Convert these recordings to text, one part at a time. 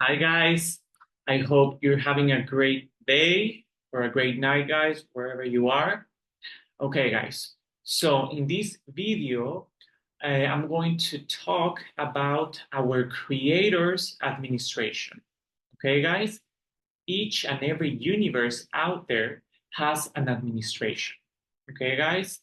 Hi, guys. I hope you're having a great day or a great night, guys, wherever you are. Okay, guys. So in this video, I'm going to talk about our creator's administration. Okay, guys? Each and every universe out there has an administration. Okay, guys?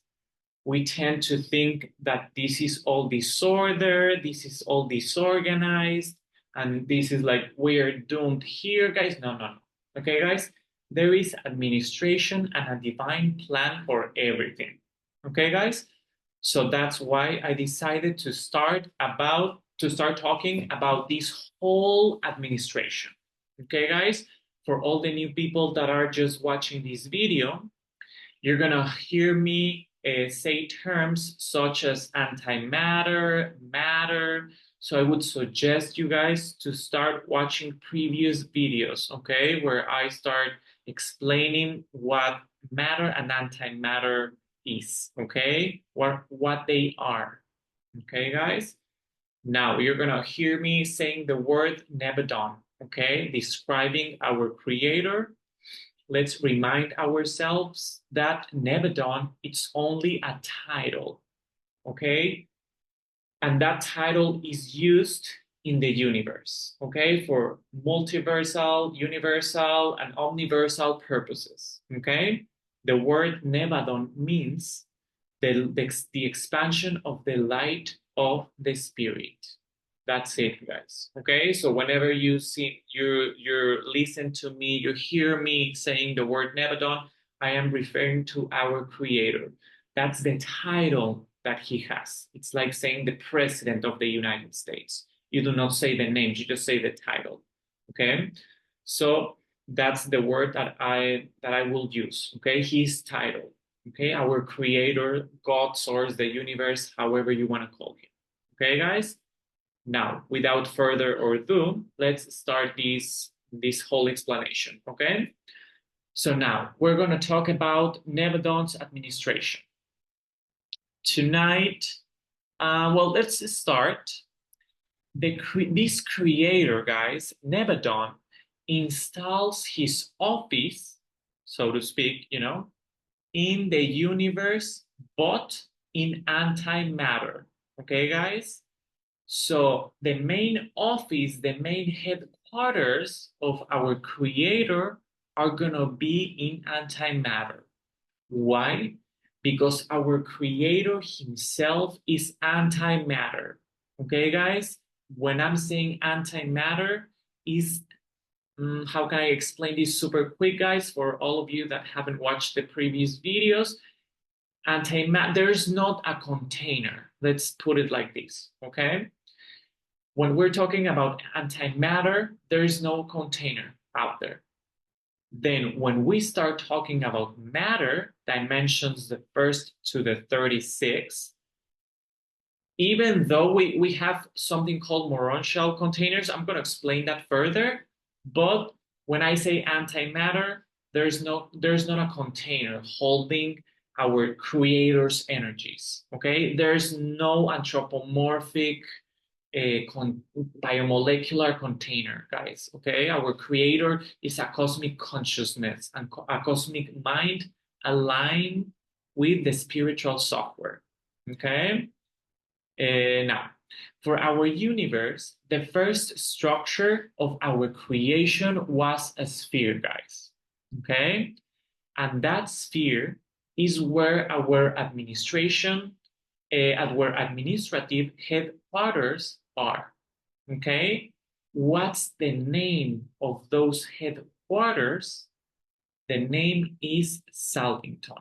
We tend to think that this is all disorder, this is all disorganized, and this is like we're doomed here, guys. No, no, no. Okay, guys, there is administration and a divine plan for everything. Okay, guys. So that's why I decided to start talking about this whole administration. Okay, guys. For all the new people that are just watching this video, you're gonna hear me say terms such as antimatter, matter. So I would suggest you guys to start watching previous videos, okay, where I start explaining what matter and antimatter is, okay, what they are, okay, guys. Now you're gonna hear me saying the word Nebadon, okay, describing our creator. Let's remind ourselves that Nebadon, it's only a title, okay? And that title is used in the universe, okay? For multiversal, universal, and omniversal purposes, okay? The word Nebadon means the expansion of the light of the spirit. That's it, guys. Okay, so whenever you listen to me, you hear me saying the word Nebadon, I am referring to our creator. That's the title that he has. It's like saying the president of the United States. You do not say the names, you just say the title. Okay, so that's the word that I will use. Okay, his title. Okay, our creator, God, source, the universe, however you want to call him. Okay, guys. Now, without further ado, let's start this whole explanation, okay? So now, we're going to talk about Nebadon's administration. Tonight, well, let's start. This creator, guys, Nebadon, installs his office, so to speak, in the universe, but in antimatter, okay, guys? So the main office, the main headquarters of our creator are gonna be in antimatter. Why? Because our creator himself is antimatter. Okay, guys? When I'm saying antimatter, is how can I explain this super quick, guys, for all of you that haven't watched the previous videos? Antimatter, there's not a container. Let's put it like this, okay? When we're talking about antimatter, there is no container out there. Then when we start talking about matter, dimensions the first to the 36, even though we have something called Moron shell containers, I'm going to explain that further. But when I say antimatter, there's not a container holding our creator's energies. Okay, there's no anthropomorphic a biomolecular container, guys. Okay, our creator is a cosmic consciousness and a cosmic mind aligned with the spiritual software. Okay, now for our universe, the first structure of our creation was a sphere, guys. Okay, and that sphere is where our administration at where administrative headquarters are. Okay, what's the name of those headquarters? The name is Salvington.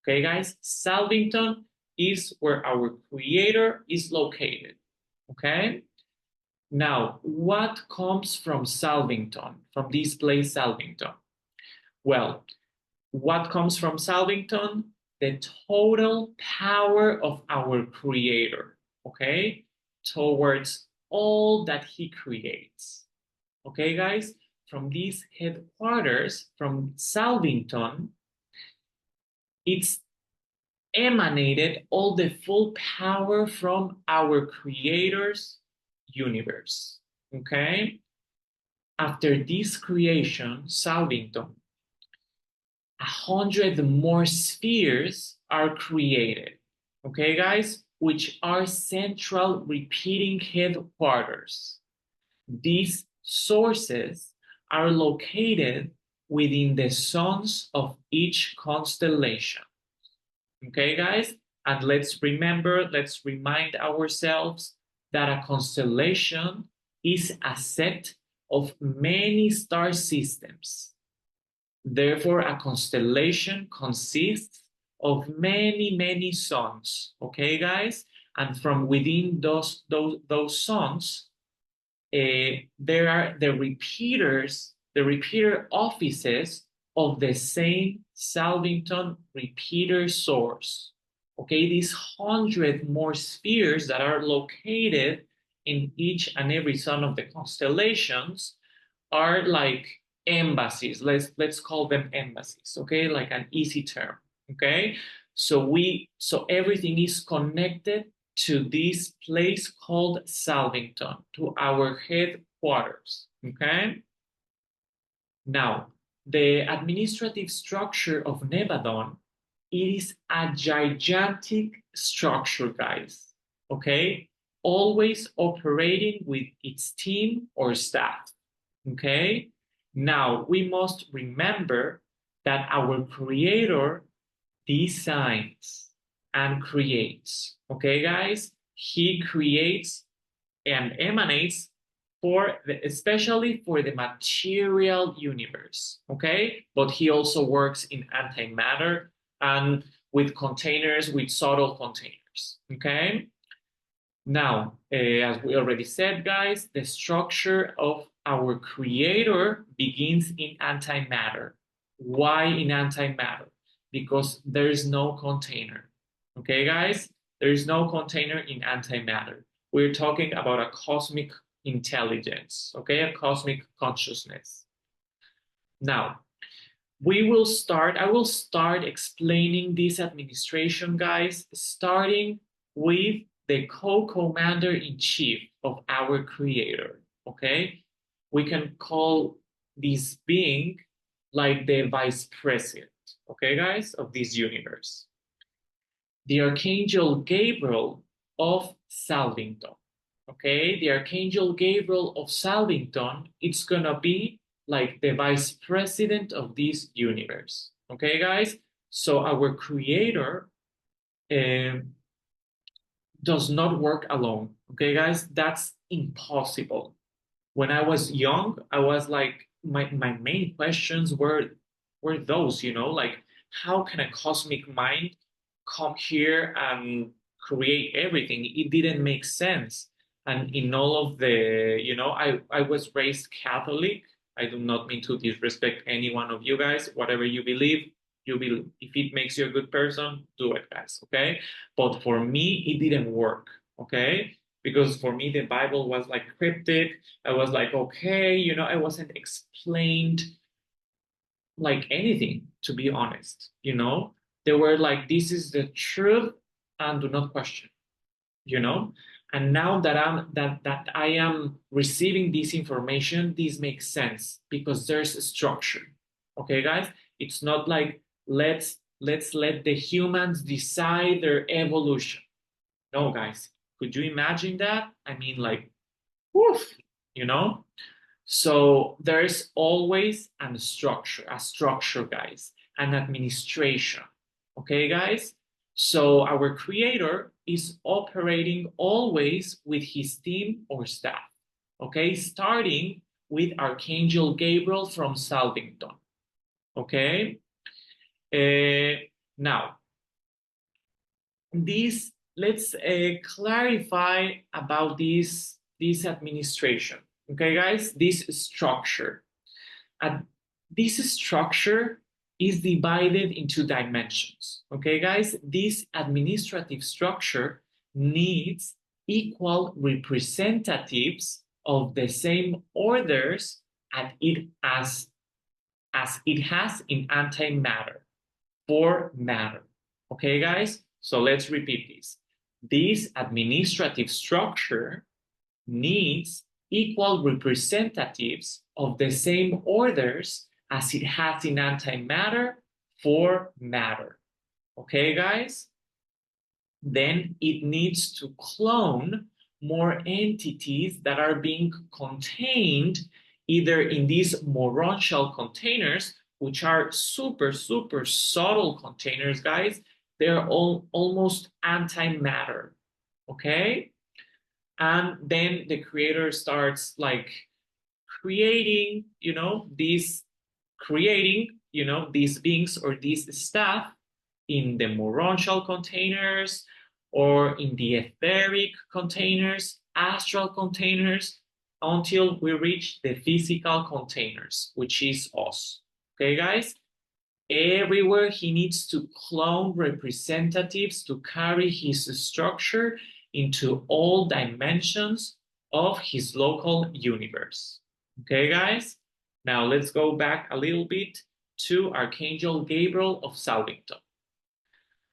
Okay, guys, Salvington is where our creator is located. Okay, now what comes from Salvington, from this place, Salvington? Well, what comes from Salvington? The total power of our creator, okay, towards all that he creates. Okay, guys, from these headquarters, from Salvington, it's emanated all the full power from our creator's universe. Okay, after this creation, Salvington, 100 more spheres are created, okay, guys, which are central repeating headquarters. These sources are located within the suns of each constellation. Okay, guys? And let's remind ourselves that a constellation is a set of many star systems. Therefore, a constellation consists of many, many suns. Okay, guys? And from within those suns, there are the repeater offices of the same Salvington repeater source. Okay, these 100 more spheres that are located in each and every sun of the constellations are like embassies. Let's call them embassies. Okay, like an easy term. Okay, so everything is connected to this place called Salvington, to our headquarters, okay? Now, the administrative structure of Nevadon, it is a gigantic structure, guys, okay? Always operating with its team or staff, okay? Now, we must remember that our creator designs and creates. Okay, guys? He creates and emanates especially for the material universe. Okay? But he also works in antimatter and with containers, with subtle containers. Okay? Now, as we already said, guys, the structure of our creator begins in antimatter. Why in antimatter? Because there is no container. Okay, guys? There is no container in antimatter. We're talking about a cosmic intelligence, okay? A cosmic consciousness. Now, I will start explaining this administration, guys, starting with the co-commander-in-chief of our creator, okay? We can call this being like the vice president, okay, guys, of this universe. The Archangel Gabriel of Salvington, okay? The Archangel Gabriel of Salvington, it's gonna be like the vice president of this universe, okay, guys? So our creator does not work alone, okay, guys? That's impossible. When I was young, I was like, my main questions were those, like, how can a cosmic mind come here and create everything? It didn't make sense. And in all of I was raised Catholic. I do not mean to disrespect any one of you guys. Whatever you believe, if it makes you a good person, do it, guys, okay? But for me, it didn't work, okay? Because for me, the Bible was like cryptic. I was like, okay, I wasn't explained like anything, to be honest, They were like, this is the truth and do not question, And now that I am receiving this information, this makes sense because there's a structure. Okay, guys? It's not like let's let the humans decide their evolution. No, guys. Could you imagine that? I mean, like, woof, So there's always a structure, guys, an administration. Okay, guys? So our creator is operating always with his team or staff. Okay, starting with Archangel Gabriel from Salvington. Okay? Now, let's clarify about this administration. Okay, guys, this structure. This structure is divided into dimensions. Okay, guys, this administrative structure needs equal representatives of the same orders as it has in antimatter for matter. Okay, guys? So let's repeat this. This administrative structure needs equal representatives of the same orders as it has in antimatter for matter. Okay, guys? Then it needs to clone more entities that are being contained either in these Moron shell containers, which are super, super subtle containers, guys. They're all almost antimatter, okay? And then the creator starts like creating, these beings or these stuff in the Moron shell containers or in the etheric containers, astral containers, until we reach the physical containers, which is us. Okay, guys? Everywhere he needs to clone representatives to carry his structure into all dimensions of his local universe. Okay, guys? Now let's go back a little bit to Archangel Gabriel of Salvington.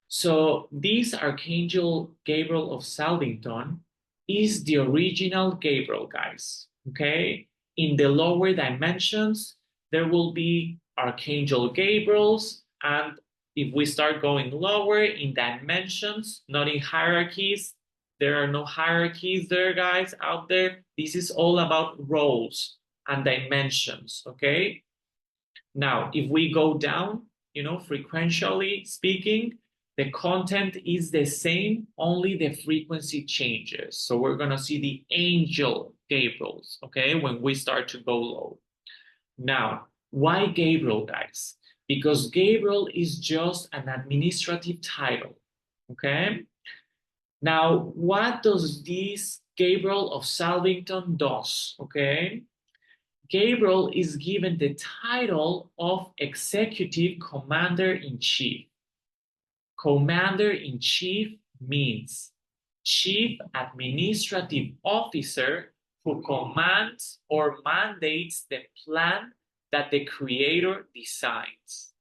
So this Archangel Gabriel of Salvington is the original Gabriel, guys, okay? In the lower dimensions, there will be Archangel Gabriels, and if we start going lower in dimensions, not in hierarchies, there are no hierarchies there, guys, out there. This is all about roles and dimensions, okay? Now, if we go down, frequentially speaking, the content is the same, only the frequency changes. So we're going to see the angel Gabriels, okay, when we start to go low. Now, why Gabriel, guys? Because Gabriel is just an administrative title, okay? Now, what does this Gabriel of Salvington does, okay? Gabriel is given the title of Executive Commander-in-Chief. Commander-in-Chief means Chief Administrative Officer who commands or mandates the plan that the Creator designs.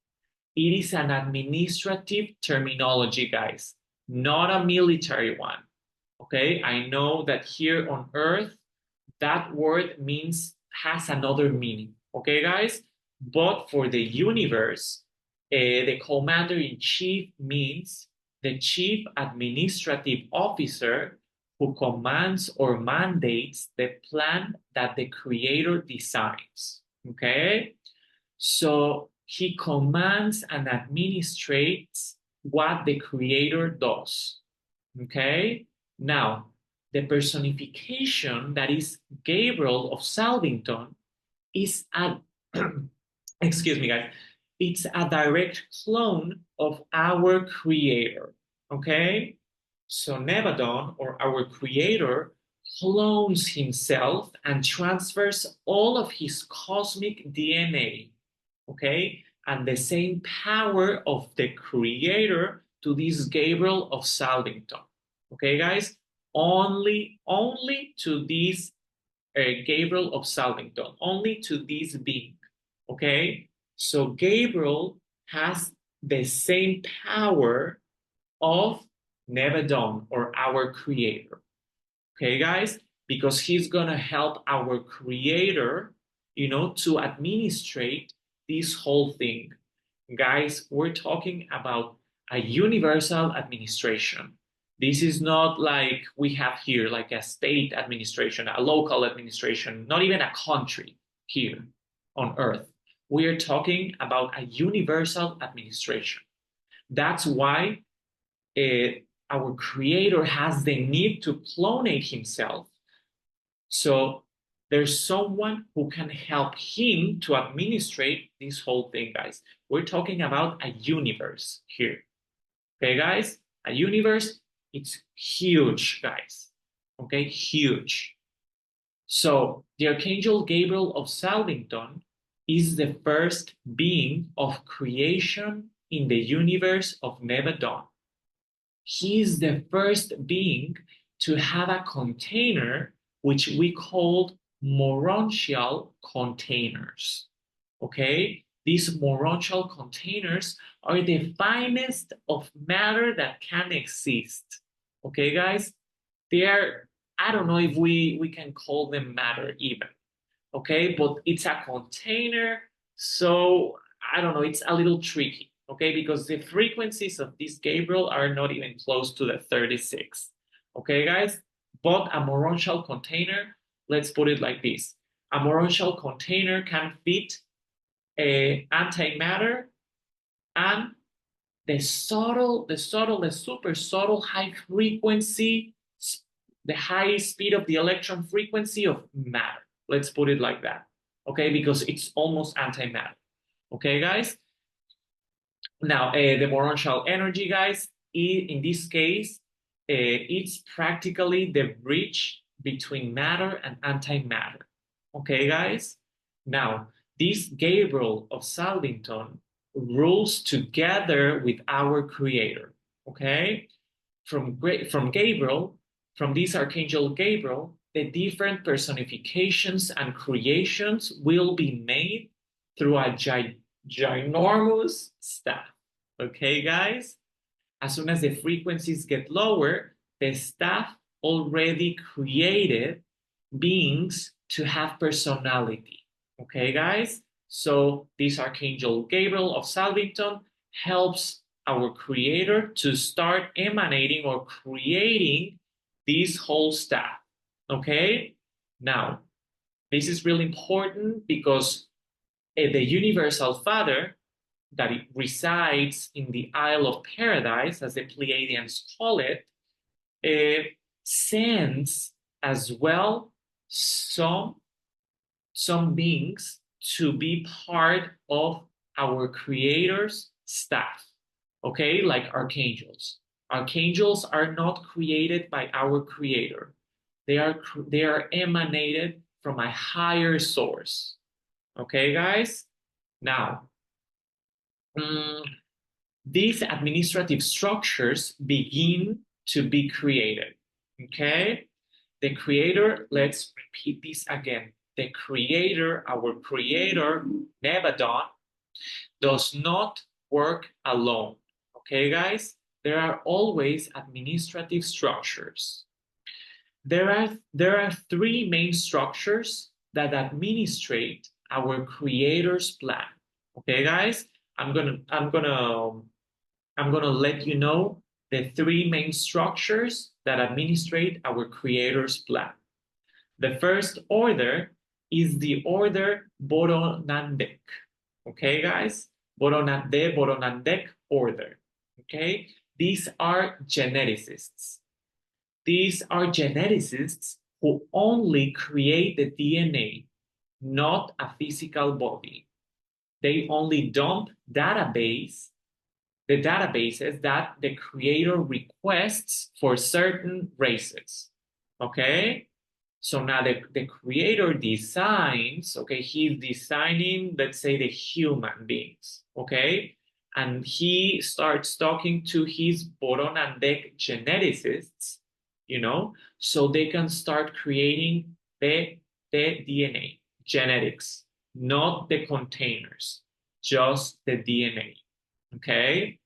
It is an administrative terminology, guys, not a military one. Okay, I know that here on Earth, that word has another meaning. Okay, guys? But for the universe, the commander-in-chief means the chief administrative officer who commands or mandates the plan that the creator designs. Okay? So he commands and administrates what the creator does. Okay? Now, the personification that is Gabriel of Salvington is a excuse me, guys, it's a direct clone of our creator. Okay, so Nevadon, or our creator, clones himself and transfers all of his cosmic DNA, okay, and the same power of the creator to this Gabriel of Salvington. Okay, guys, only to this Gabriel of Salvington, only to this being. Okay, so Gabriel has the same power of Nevadon, or our creator. Okay, guys, because he's gonna help our creator, to administrate this whole thing. Guys, we're talking about a universal administration. This is not like we have here, like a state administration, a local administration, not even a country here on Earth. We are talking about a universal administration. That's why our creator has the need to clonate himself. So there's someone who can help him to administrate this whole thing, guys. We're talking about a universe here. Okay, guys? A universe, it's huge, guys. Okay, huge. So the Archangel Gabriel of Salvington is the first being of creation in the universe of Nevadon. He is the first being to have a container which we called Moron shell containers. Okay? These Moron shell containers are the finest of matter that can exist. Okay, guys? They are I don't know if we can call them matter even, okay? But it's a container, so I don't know, it's a little tricky, okay? Because the frequencies of this Gabriel are not even close to the 36, okay, guys? But a Moron shell container, let's put it like this. A Moron shell container can fit a antimatter and the super subtle high frequency, the high speed of the electron frequency of matter. Let's put it like that, okay? Because it's almost antimatter, okay, guys? Now, the boron shell energy, guys, in this case, it's practically the bridge between matter and antimatter, okay, guys? Now, this Gabriel of Salvington rules together with our creator, okay? From Gabriel, from this archangel Gabriel, the different personifications and creations will be made through a ginormous staff, okay, guys? As soon as the frequencies get lower, the staff already created beings to have personality, okay, guys? So this archangel Gabriel of Salvington helps our creator to start emanating or creating this whole staff, okay? Now, this is really important because the universal father that it resides in the Isle of Paradise, as the Pleiadians call it, sends as well some beings to be part of our creator's staff, okay, like archangels. Archangels are not created by our creator. They are emanated from a higher source, okay, guys? Now, these administrative structures begin to be created, okay? The creator, let's repeat this again. The creator, our creator, Nebadon, does not work alone, okay, guys? There are always administrative structures. There are three main structures that administrate our creator's plan, okay, guys? I'm gonna let you know the three main structures that administrate our creator's plan. The first order is the order Boronandek. Okay, guys? Boronandek order. Okay? These are geneticists. These are geneticists who only create the DNA, not a physical body. They only dump the databases that the creator requests for certain races, okay? So now the creator designs, okay, he's designing, let's say, the human beings, okay? And he starts talking to his Boron and Dec geneticists, so they can start creating the DNA, genetics, not the containers, just the DNA, okay?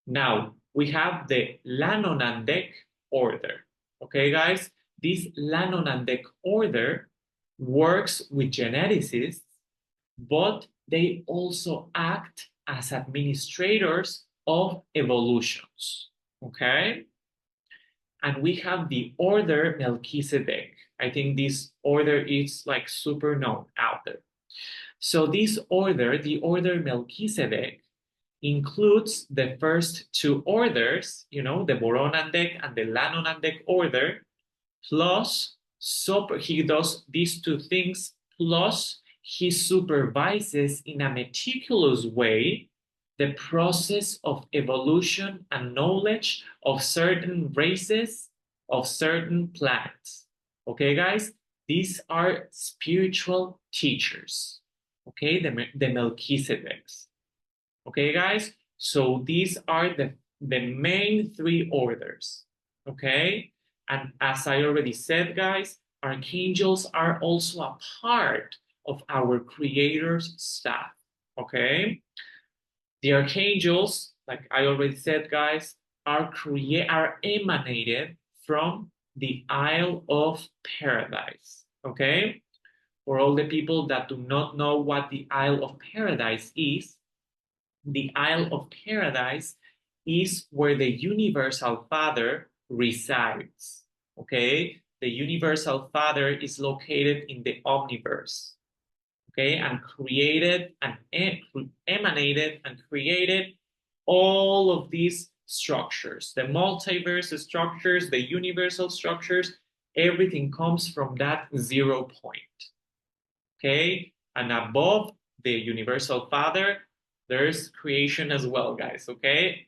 Now, we have the Lanonandek order. Okay, guys? This Lanonandek order works with geneticists, but they also act as administrators of evolutions. Okay? And we have the order Melchizedek. I think this order is like super known out there. So this order, the order Melchizedek, includes the first two orders, the Boronandek and the Lanonandek order, plus he does these two things, plus he supervises in a meticulous way the process of evolution and knowledge of certain races, of certain planets. Okay, guys? These are spiritual teachers, okay? The Melchizedeks. Okay, guys? So these are the main three orders, okay? And as I already said, guys, archangels are also a part of our creator's staff, okay? The archangels, like I already said, guys, are emanated from the Isle of Paradise. Okay? For all the people that do not know what the Isle of Paradise is, the Isle of Paradise is where the Universal Father resides. Okay? The Universal Father is located in the Omniverse. Okay? And created and emanated and created all of these structures, the multiverse structures, the universal structures, everything comes from that 0 point. Okay? And above the universal father, there's creation as well, guys. Okay?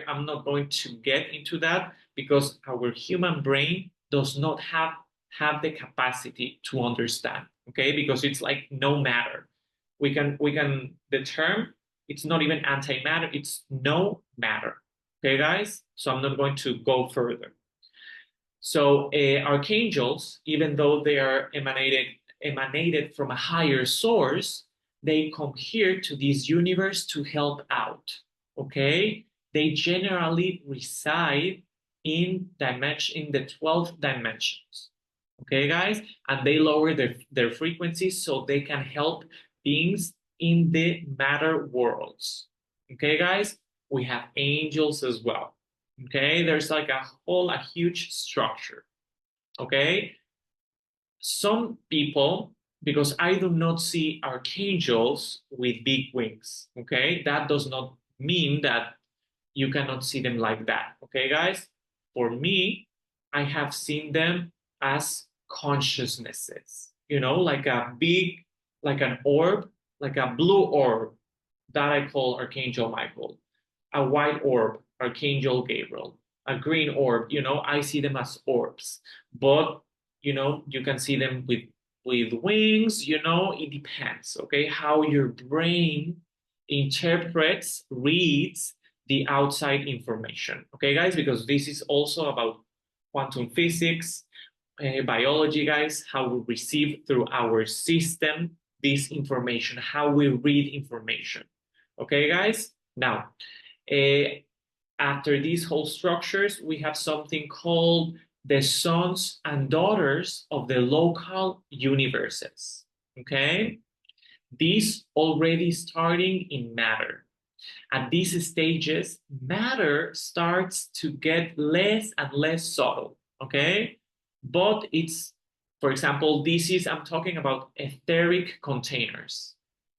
I'm not going to get into that because our human brain does not have the capacity to understand. Okay? Because it's like no matter. We can the term, it's not even antimatter, it's no matter. Okay, guys? So I'm not going to go further. So archangels, even though they are emanated from a higher source, they come here to this universe to help out. Okay, they generally reside in the 12 dimensions. Okay, guys, and they lower their frequencies so they can help beings in the matter worlds. Okay, guys, we have angels as well. Okay, there's like a huge structure. Okay, some people, because I do not see archangels with big wings. Okay, that does not mean that you cannot see them like that. Okay, guys, for me, I have seen them as consciousnesses, like a big, like an orb, like a blue orb that I call Archangel Michael, a white orb, Archangel Gabriel, a green orb, I see them as orbs. But, you can see them with wings, it depends, okay, how your brain interprets, reads the outside information. Okay, guys, because this is also about quantum physics, biology, guys, how we receive through our system this information, how we read information. Okay, guys? Now, uh, after these whole structures, we have something called the sons and daughters of the local universes. Okay? These already starting in matter. At these stages, matter starts to get less and less subtle. Okay? But for example, I'm talking about etheric containers.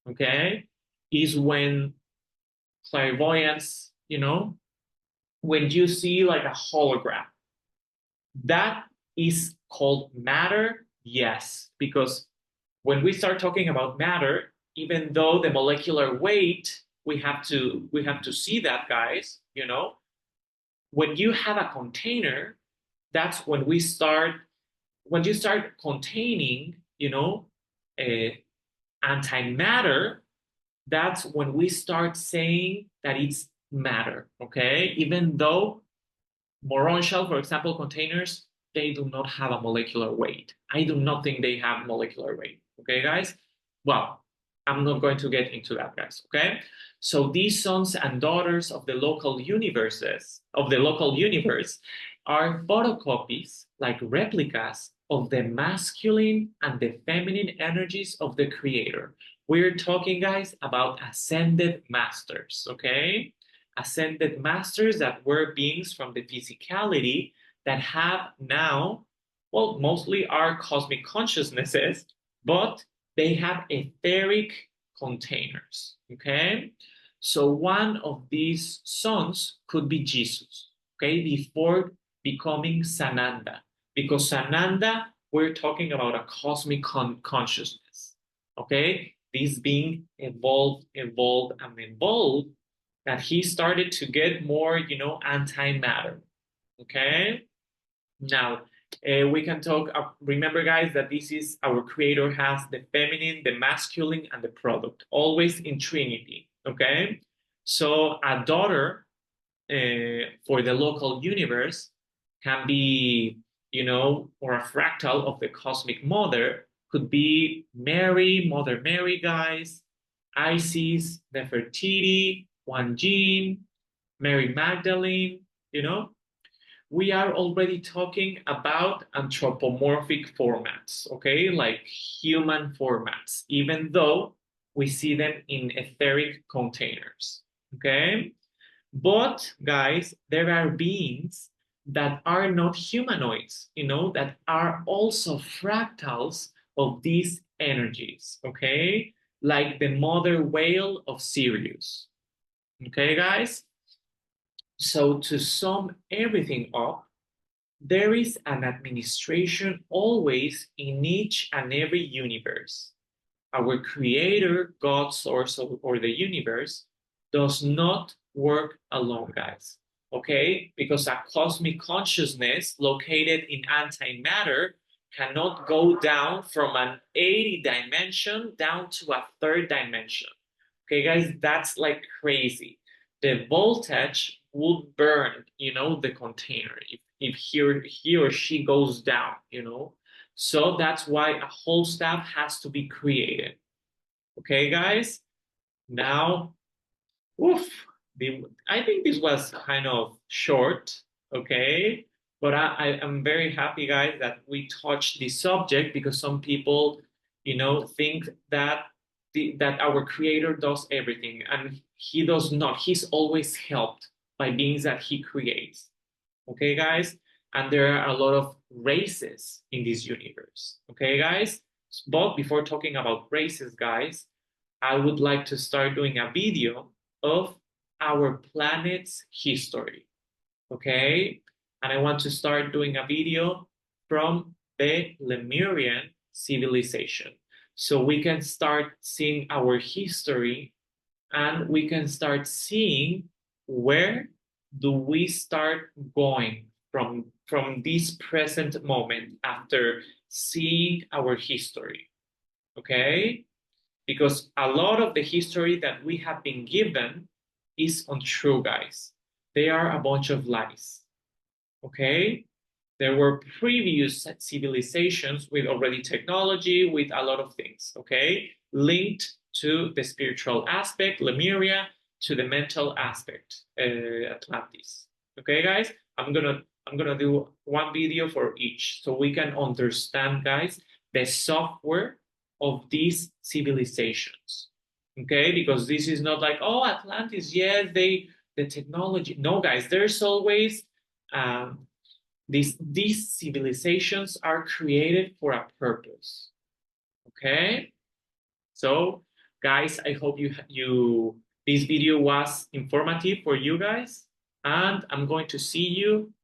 Okay? Is when clairvoyance, when you see like a hologram, that is called matter, yes, because when we start talking about matter, even though the molecular weight, we have to see that, guys, when you have a container, that's when you start containing, uh, antimatter, that's when we start saying that it's matter, okay? Even though Moron shell, for example, containers, they do not have a molecular weight. I do not think they have molecular weight, okay, guys? Well, I'm not going to get into that, guys, okay? So these sons and daughters of the local universe, are photocopies, like replicas of the masculine and the feminine energies of the creator. We're talking, guys, about ascended masters, okay? Ascended masters that were beings from the physicality that have now, well, mostly are cosmic consciousnesses, but they have etheric containers, okay? So one of these sons could be Jesus, okay, before becoming Sananda. Because Sananda, we're talking about a cosmic consciousness, okay? This being evolved, and evolved, that he started to get more, antimatter, okay? Now, we can talk, remember, guys, that this is our creator has the feminine, the masculine, and the product, always in Trinity, okay? So a daughter for the local universe can be, or a fractal of the cosmic mother could be Mary, Mother Mary, guys, Isis, Nefertiti, Wan Jin, Mary Magdalene, we are already talking about anthropomorphic formats, okay, like human formats, even though we see them in etheric containers, okay? But guys, there are beings that are not humanoids, that are also fractals of these energies, okay? Like the mother whale of Sirius, okay, guys? So to sum everything up, there is an administration always in each and every universe. Our creator, God, source, or the universe does not work alone, guys. Okay? Because a cosmic consciousness located in antimatter cannot go down from an 80 dimension down to a third dimension. Okay, guys, that's like crazy. The voltage would burn, the container if he or she. So that's why a whole staff has to be created. Okay, guys? Now, woof, I think this was kind of short, okay? But I am very happy, guys, that we touched this subject because some people, think that that our creator does everything, and he does not. He's always helped by beings that he creates. Okay, guys? And there are a lot of races in this universe. Okay, guys? But before talking about races, guys, I would like to start doing a video of our planet's history. Okay? And I want to start doing a video from the Lemurian civilization. So we can start seeing our history and we can start seeing where do we start going from this present moment after seeing our history. Okay? Because a lot of the history that we have been given is untrue, guys. They are a bunch of lies. Okay? There were previous civilizations with already technology, with a lot of things, okay? Linked to the spiritual aspect, Lemuria, to the mental aspect, Atlantis. Okay, guys? I'm gonna do one video for each so we can understand, guys, the software of these civilizations. Okay, because this is not like, oh, Atlantis, yeah, the technology. No, guys, there's always these civilizations are created for a purpose. Okay, so guys, I hope you this video was informative for you guys, and I'm going to see you